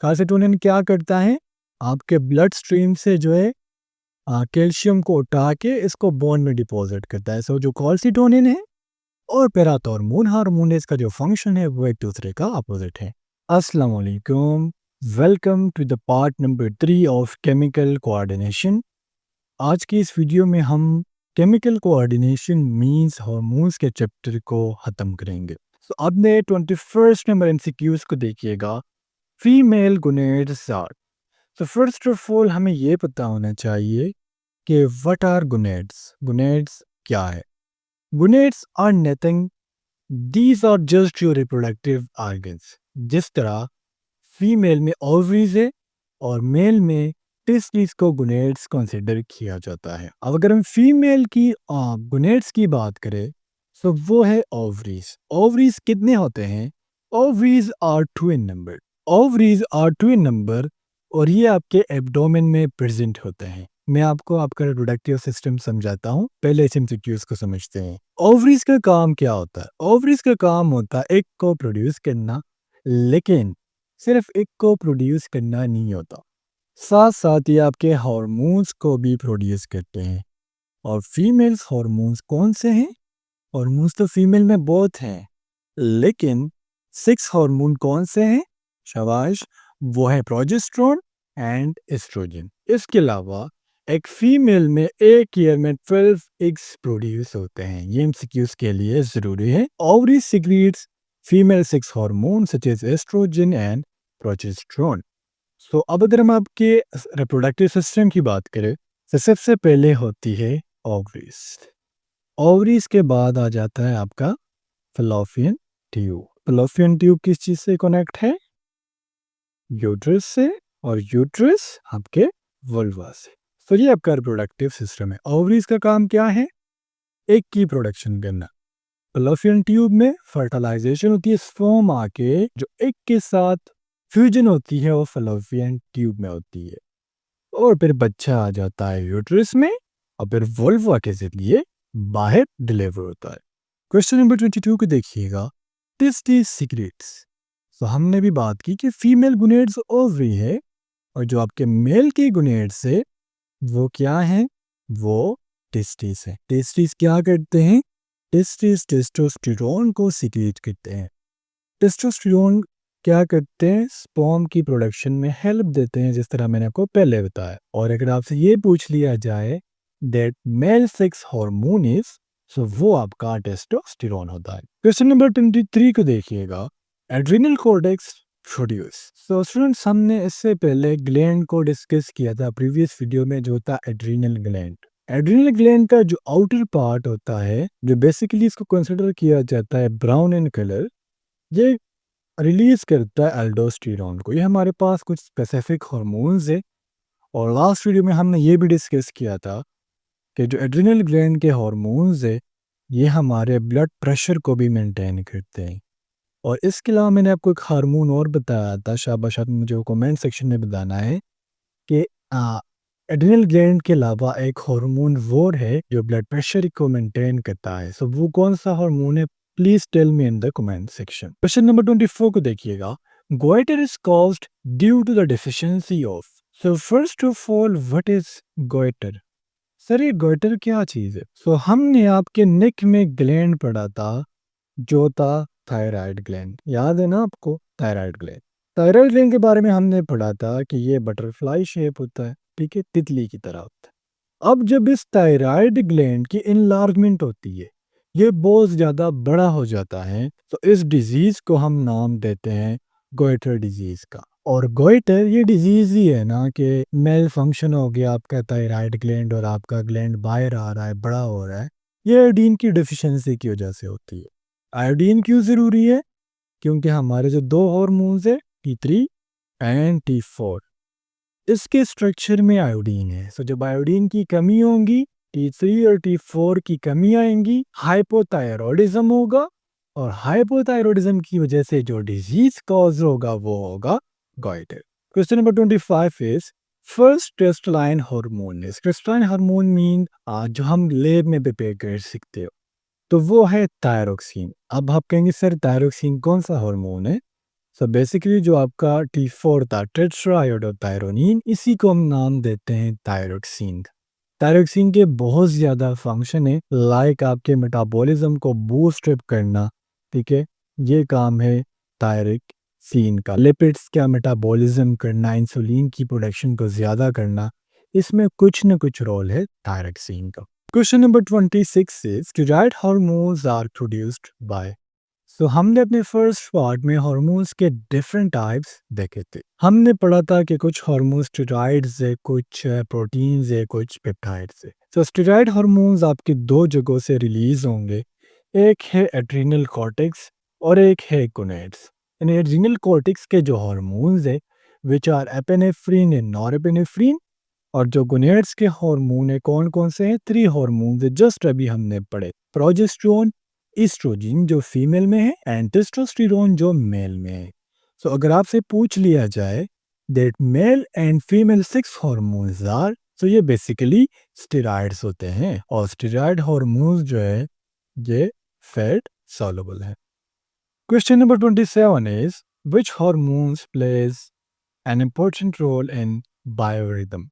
Calcitonin क्या करता है, आपके ब्लड स्ट्रीम से जो है कैल्शियम को उठा के इसको बोन में डिपॉजिट करता है। सो जो कैल्सिटोनिन है और पैराथॉर्मोन हार्मोन है, इसका जो फंक्शन है वो एक दूसरे का अपोजिट है। अस्सलाम वालेकुम, welcome to the part number 3 of chemical coordination. आज की इस वीडियो में हम केमिकल कोऑर्डिनेशन मींस हार्मोन्स के चैप्टर को ख़त्म करेंगे। तो आपने 21st नंबर एमसीक्यूज को देखिएगा, फीमेल गोनेड्स आर। तो फर्स्ट ऑफ ऑल हमें ये पता होना चाहिए कि व्हाट आर गोनेड्स। गोनेड्स क्या है? Gonads are nothing, these are just your reproductive organs. जिस तरह फीमेल में ओवरीज है और मेल में टेस्टिस को गोनेड्स कंसिडर किया जाता है। अब अगर हम फीमेल की गोनेड्स की बात करें तो वो है ओवरीज। ओवरीज कितने होते हैं? Ovaries are two in number. Ovaries are two in number और ये आपके एब्डोमेन में प्रेजेंट होते हैं। मैं आपको आपका रिप्रोडक्टिव सिस्टम समझाता हूँ, पहले इस एमसीक्यूज को समझते हैं। ओवरीज का काम क्या होता है? ओवरीज का काम होता है एक को प्रोड्यूस करना, लेकिन सिर्फ एक को प्रोड्यूस करना नहीं होता, साथ साथ ये आपके हार्मोन्स को भी प्रोड्यूस करते हैं। और फीमेल्स हार्मोन्स कौन से हैं? हार्मोन्स तो फीमेल में बहुत हैं, लेकिन 6 हार्मोन कौन से हैं? शाबाश, वो है प्रोजेस्टेरोन एंड एस्ट्रोजन। इसके अलावा एक फीमेल में एक ईयर में 12 एग्स प्रोड्यूस होते हैं। ये एमसीक्यूज के लिए ज़रूरी है। Ovary secrets female 6 hormone such as oestrogen and progesterone. So अब अगर हम आपके रिप्रोडक्टिव सिस्टम की बात करें तो सबसे पहले होती है ओवरीज। ओवरीज के बाद आ जाता है आपका फैलोपियन ट्यूब। फैलोपियन ट्यूब किस चीज से कनेक्ट है? यूट्रस से, और यूट्रस आपके वल्वा से। तो ये आपका रिप्रोडक्टिव सिस्टम है। ओवरीज का काम क्या है? एक की प्रोडक्शन करना। फैलोपियन ट्यूब में फर्टिलाइजेशन होती है, स्पर्म आके जो एक के साथ फ्यूजन होती है वो फैलोपियन ट्यूब में होती है, और फिर बच्चा आ जाता है यूट्रस में और फिर वल्वा के जरिए बाहर डिलीवर होता है। क्वेश्चन नंबर 22 को देखिएगा, टेस्टिस सीक्रेट्स। तो हमने भी बात की कि फीमेल गुनेड्स ओवरी है और जो आपके मेल के गुनेड्स है वो क्या है? वो टेस्टिस है। टेस्टिस क्या करते हैं? टेस्टिस टेस्टोस्टेरोन को सीक्रेट करते हैं। टेस्टोस्टेरोन क्या करते हैं? स्पर्म की प्रोडक्शन में हेल्प देते हैं, जिस तरह मैंने आपको पहले बताया। और अगर आपसे ये पूछ लिया जाए that male sex hormone is, so वो आपका टेस्टोस्टेरोन होता है। क्वेश्चन नंबर 23 को देखिएगा, adrenal cortex produce. So students, हमने इससे पहले ग्लैंड को डिस्कस किया था प्रीवियस वीडियो में, जो था एड्रिनल ग्लैंड। एड्रिनल ग्लैंड का जो आउटर पार्ट होता है, जो बेसिकली इसको कंसिडर किया जाता है ब्राउन इन कलर, ये रिलीज करता है एल्डोस्टेरोन को। ये हमारे पास कुछ स्पेसिफिक हार्मोन्स है। और लास्ट वीडियो में हमने ये भी डिस्कस किया था कि जो एड्रिनल ग्लैंड के हार्मोन्स है ये हमारे ब्लड प्रेशर को भी मेंटेन करते हैं। और इसके अलावा मैंने आपको एक हार्मोन और बताया था, शाबाश, आप मुझे कमेंट सेक्शन में बताना है कि एड्रिनल ग्लैंड के अलावा एक हार्मोन वो है जो ब्लड प्रेशर को मेंटेन करता है। सो वो कौन सा हार्मोन है? Please tell me in the comment section. Question number 24 को देखिएगा, goitre is caused due to the deficiency of. So first of all, what is goitre? Sir, ये गोइटर क्या चीज है? सो हमने आपके नेक में ग्लैंड पढ़ा था, जो था थायराइड ग्लैंड। याद है ना आपको? थायराइड ग्लैंड, थायराइड ग्लैंड के बारे में हमने पढ़ा था कि ये बटरफ्लाई शेप होता है, ठीक है, तितली की तरह होता है। अब जब इस थायराइड ग्लैंड की इनलार्जमेंट होती है, ये बहुत ज़्यादा बड़ा हो जाता है, तो इस डिजीज़ को हम नाम देते हैं गोइटर डिजीज़ का। और गोइटर ये डिजीज़ ही है ना कि मेल फंक्शन हो गया आपका थायराइड ग्लैंड और आपका ग्लैंड बाहर आ रहा है, बड़ा हो रहा है, ये आयोडीन की डिफिशियंसी की वजह से होती है। आयोडीन क्यों ज़रूरी है? क्योंकि हमारे जो दो हार्मोन्स है T3 एंड T4, इसके स्ट्रक्चर में आयोडीन है। सो जब आयोडीन की कमी होगी, T3 और T4 की कमी आएंगी, हाइपोथायरॉयडिज्म होगा, और हाइपोथायरॉयडिज्म की वजह से जो डिजीज कॉज होगा वो होगा goitre. Question number 25 is first crystalline hormone. Crystalline hormone mean जो हम लैब में प्रिपेयर कर सकते हो, तो वो है थायरोक्सिन। अब आप कहेंगे सर थायरोक्सिन कौन सा हार्मोन है? सो बेसिकली जो आपका T4 था टेट्राआयोडोथायरोनिन, इसी को हम नाम देते हैं थायरोक्सिन। थायरोक्सिन के बहुत ज़्यादा फंक्शन है, लाइक आपके मेटाबॉलिज्म को बूस्ट अप करना, ठीक है, ये काम है थायरोक्सिन का। लिपिड्स का मेटाबॉलिज्म करना, इंसुलिन की प्रोडक्शन को ज़्यादा करना, इसमें कुछ न कुछ रोल है थायरोक्सिन का। Question number 26 is steroid hormones are produced by. So हमने अपने फर्स्ट पार्ट में हार्मोन्स के डिफरेंट टाइप्स देखे थे। हमने पढ़ा था कि कुछ हार्मोन्स स्टेरॉइड्स है, कुछ प्रोटीन्स है, कुछ पेप्टाइड्स है। सो स्टेरॉइड हार्मोन्स आपके दो जगहों से रिलीज होंगे, एक है एड्रिनल कॉर्टेक्स और एक है गोनेड्स। इन एड्रिनल कॉर्टेक्स के जो हार्मोन्स है which are epinephrine and norepinephrine, और जो गोनेड्स के हार्मोन है कौन कौन से हैं? 3 हार्मोन्स है, जस्ट अभी हमने पढ़े। प्रोजेस्टेरोन, ईस्ट्रोजन जो फीमेल में है एंड टेस्टोस्टेरोन जो मेल में है। सो अगर आपसे पूछ लिया जाए that male and female 6 hormones are, तो ये बेसिकली स्टेरॉइड्स होते हैं, और स्टेरॉइड हार्मोन्स जो है ये फैट सॉल्युबल है। Question number 27 is which hormones plays an important role in biorhythm.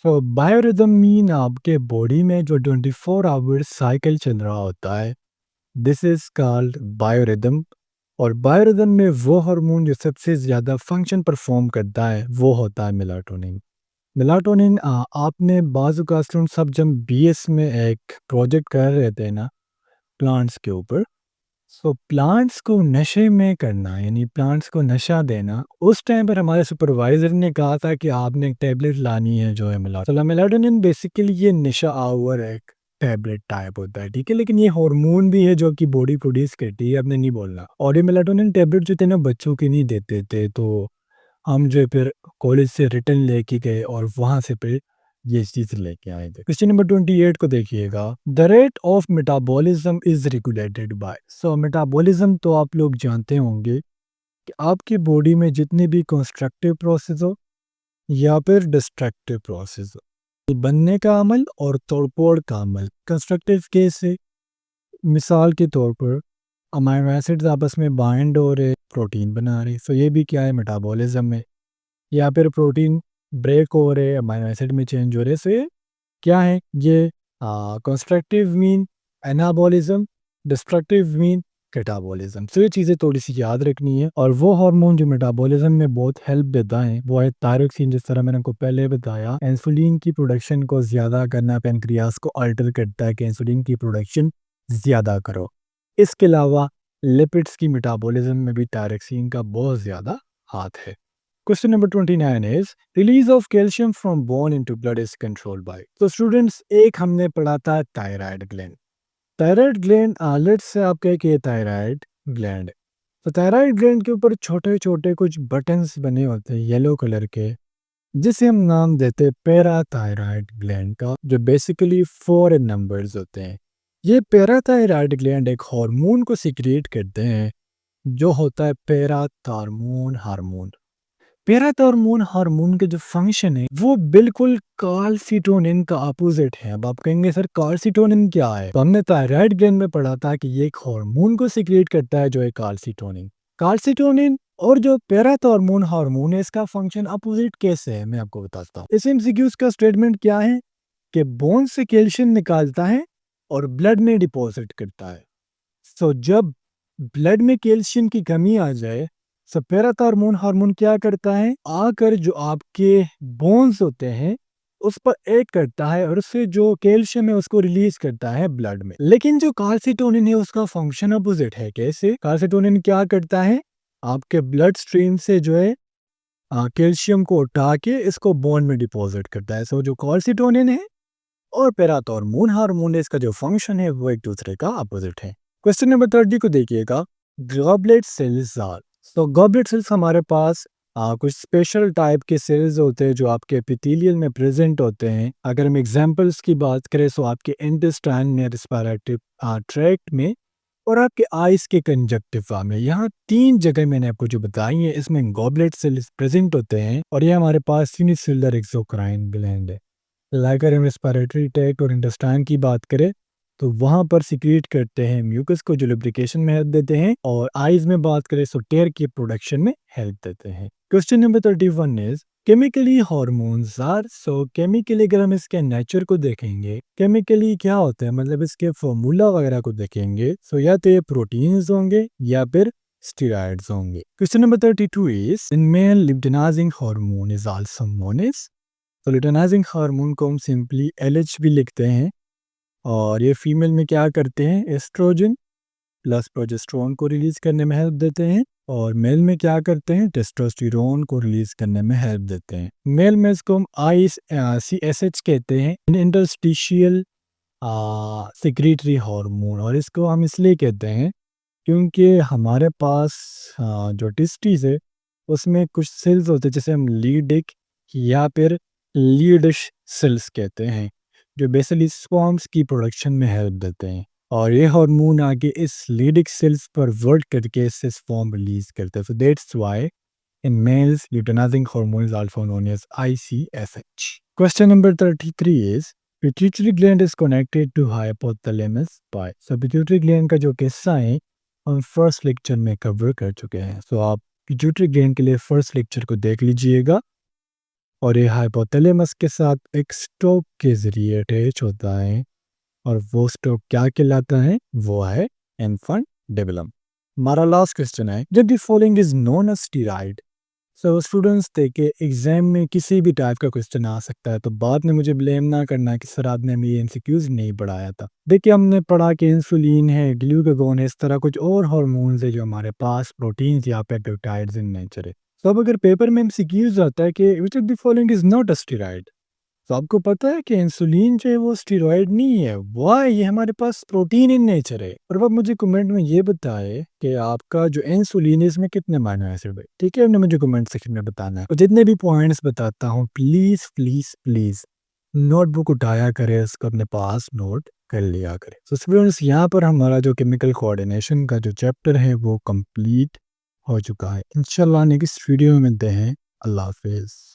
So biorhythm mean आपके बॉडी में जो 24 आवर्स साइकिल चल रहा होता है, दिस इज कॉल्ड बायोरिदम। और बायोरिदम में वो हार्मोन जो सबसे ज़्यादा फंक्शन परफॉर्म करता है वो होता है मेलाटोनिन। मेलाटोनिन आपने बाजू का स्टूडेंट सब जब बीएस में एक प्रोजेक्ट कर रहे थे ना प्लांट्स के ऊपर, सो प्लांट्स को नशे में करना यानी प्लांट्स को नशा देना, उस टाइम पर हमारे सुपरवाइजर ने कहा था कि आपने एक टैबलेट लानी है जो है मेलाटोनिन। मेलाटोनिन बेसिकली ये नशा आवर एक टैबलेट टाइप होता है, ठीक है, लेकिन ये हार्मोन भी है जो कि बॉडी प्रोड्यूस करती है, आपने नहीं बोलना। और ये मेलाटोनिन टैबलेट जो थे ना बच्चों के नहीं देते थे, तो हम जो है फिर कॉलेज से रिटर्न लेके गए और वहाँ से फिर ये चीज़ लेके आए थे। क्वेश्चन नंबर 28 को देखिएगा। The rate of metabolism is regulated by. So metabolism तो आप लोग जानते होंगे कि आपकी बॉडी में जितने भी कंस्ट्रक्टिव प्रोसेस हो या फिर डिस्ट्रक्टिव प्रोसेस हो, बनने का अमल और तोड़फोड़ का अमल। कंस्ट्रक्टिव केस से मिसाल के तौर पर अमाइनो एसिड्स आपस में बाइंड हो रहे, प्रोटीन बना रहे, सो ये भी क्या है मेटाबॉलिज्म है। या फिर प्रोटीन ब्रेक हो रहे, अमाइनो एसिड में चेंज हो रहे, सो ये क्या है? ये constructive mean anabolism, destructive mean catabolism. So ये चीज़ें थोड़ी सी याद रखनी है। और वो हार्मोन जो मेटाबॉलिज्म में बहुत हेल्प देता है वो है थायरोक्सिन। जिस तरह मैंने आपको पहले बताया, इंसुलिन की प्रोडक्शन को ज़्यादा करना पेनक्रियास को अल्टर करता है कि इंसुलिन की प्रोडक्शन ज़्यादा करो। इसके अलावा लिपिड्स की मेटाबॉलिज्म में भी थायरोक्सिन का बहुत ज़्यादा हाथ है। Question number 29 is release of calcium from bone into blood is controlled by। तो स्टूडेंट्स एक हमने पढ़ा था thyroid gland. Thyroid gland let's say आप कहें कि ये थायराइड ग्लैंड है। तो थायराइड ग्लैंड के ऊपर छोटे छोटे कुछ बटन्स बने होते हैं येलो कलर के, जिसे हम नाम देते हैं पैराथायराइड ग्लैंड का, जो बेसिकली 4 इन नंबर्स होते हैं। ये पैराथायराइड ग्लैंड एक हार्मोन को सिक्रिएट करते हैं जो होता है पैराथार्मोन हार्मोन। पैराथॉर्मोन हार्मोन के जो फंक्शन है वो बिल्कुल कार्सिटोनिन का अपोजिट है। अब आप कहेंगे सर कार्सिटोनिन क्या है? तो हमने थायराइड ग्लैंड में पढ़ा था कि ये एक हार्मोन को सिक्रिएट करता है जो है कार्सिटोनिन। कार्सिटोनिन और जो पैराथॉर्मोन हार्मोन है इसका फंक्शन अपोजिट कैसे है मैं आपको बताता हूँ। इस एमसीक्यूज का स्टेटमेंट क्या है कि बोन से कैल्शियम निकालता है और ब्लड में डिपॉजिट करता है। सो जब ब्लड में कैल्शियम की कमी आ जाए, सो पैराथॉर्मोन हार्मोन क्या करता है, आकर जो आपके बोन्स होते हैं उस पर एक्ट करता है और उससे जो कैल्शियम है उसको रिलीज करता है ब्लड में। लेकिन जो कार्सिटोनिन है उसका फंक्शन अपोजिट है। कैसे? कार्सिटोनिन क्या करता है, आपके ब्लड स्ट्रीम से जो है कैल्शियम को उठा के इसको बोन में डिपॉजिट करता है। सो जो कार्सिटोनिन है और पैराथॉर्मोन हार्मोन है, इसका जो फंक्शन है वो एक दूसरे का अपोजिट है। क्वेश्चन नंबर 30 को देखिएगा। Goblet cells are. तो गॉबलेट सेल्स हमारे पास कुछ स्पेशल टाइप के सेल्स होते हैं जो आपके एपिथेलियल में प्रेजेंट होते हैं। अगर हम एग्जांपल्स की बात करें तो आपके इंटेस्टाइन में, रेस्पिरेटरी ट्रैक्ट में और आपके आइस के कंजक्टिवा में, यहाँ 3 जगह मैंने आपको जो बताई है इसमें गॉबलेट सेल्स प्रेजेंट होते हैं। और ये हमारे पास यूनिसेलुलर एक्सोक्राइन ग्लैंड है। लाइक अगर हम रेस्पिरेटरी ट्रैक्ट और इंटेस्टाइन की बात करें तो वहाँ पर सिक्रीट करते हैं म्यूकस को जो लुब्रिकेशन में हेल्प देते हैं, और आईज में बात करें तो टेयर की प्रोडक्शन में हेल्प देते हैं। Question number 31 is chemically hormones are, so chemically अगर हम इसके नेचर को देखेंगे, केमिकली क्या होता है, मतलब इसके फॉर्मूला वगैरह को देखेंगे, सो या तो ये प्रोटीन्स होंगे या फिर स्टेरॉइड्स होंगे। Question number 32 is in male luteinizing hormone is also known as, तो लिप्टिनाइजिंग हार्मोन को हम सिंपली एलएच भी लिखते हैं, और ये फीमेल में क्या करते हैं, एस्ट्रोजन प्लस प्रोजेस्टेरोन को रिलीज करने में हेल्प देते हैं, और मेल में क्या करते हैं, टेस्टोस्टेरोन को रिलीज करने में हेल्प देते हैं। मेल में इसको हम ICSH कहते हैं, इंटरस्टिशियल सेक्रेटरी हार्मोन, और इसको हम इसलिए कहते हैं क्योंकि हमारे पास जो टेस्टिस है उसमें कुछ सेल्स होते हैं जिसे हम लीडिक या फिर लीडिश सेल्स कहते हैं, जो बेसिकली स्पर्म्स की प्रोडक्शन में हेल्प देते हैं, और ये हार्मोन आगे इस लीडिक सेल्स पर वर्क करके इससे स्पर्म रिलीज करते हैं। So that's why in males luteinizing hormone is also known as ICSH। Question number 33 is pituitary gland is connected to hypothalamus by, so pituitary gland का जो किस्सा है हम फर्स्ट लेक्चर में कवर कर चुके हैं, सो आप पिट्यूटरी ग्लैंड के लिए फर्स्ट लेक्चर को देख लीजिएगा, और ये हाइपोथैलेमस के साथ एक स्टोक के जरिए अटैच होता है, और वो स्टोक क्या कहलाता है, वो है इन्फंटेबुलम। हमारा लास्ट क्वेश्चन है जब the following is known as steroid, so students देखे एग्जाम में किसी भी टाइप का क्वेश्चन आ सकता है, तो बाद में मुझे ब्लेम ना करना कि सर आपने हमें ये एमसीक्यूज नहीं पढ़ाया था। देखिए हमने पढ़ा कि इंसुलिन है, ग्लूकागोन है, इस तरह कुछ और हार्मोन्स है जो हमारे पास प्रोटीन्स या पेप्टाइड्स इन नेचर है। तो अब अगर पेपर में एमसीक्यूज आता है कि which of the following is not a steroid, तो आपको पता है कि इंसुलिन जो है वो स्टेरॉइड नहीं है, वाई, ये हमारे पास प्रोटीन इन नेचर है। और अब आप मुझे कमेंट में ये बताए कि आपका जो इंसुलिन है इसमें कितने अमीनो एसिड है, ठीक है, आपने मुझे कमेंट सेक्शन में बताना है। तो जितने भी पॉइंट्स बताता हूँ प्लीज प्लीज प्लीज नोटबुक उठाया करें, इसको अपने पास नोट कर लिया करें। तो स्टूडेंट्स यहाँ पर हमारा जो केमिकल कोऑर्डिनेशन का जो चैप्टर है वो कंप्लीट हो चुका है। इंशाल्लाह नेक्स्ट वीडियो में मिलते हैं। अल्लाह हाफिज़।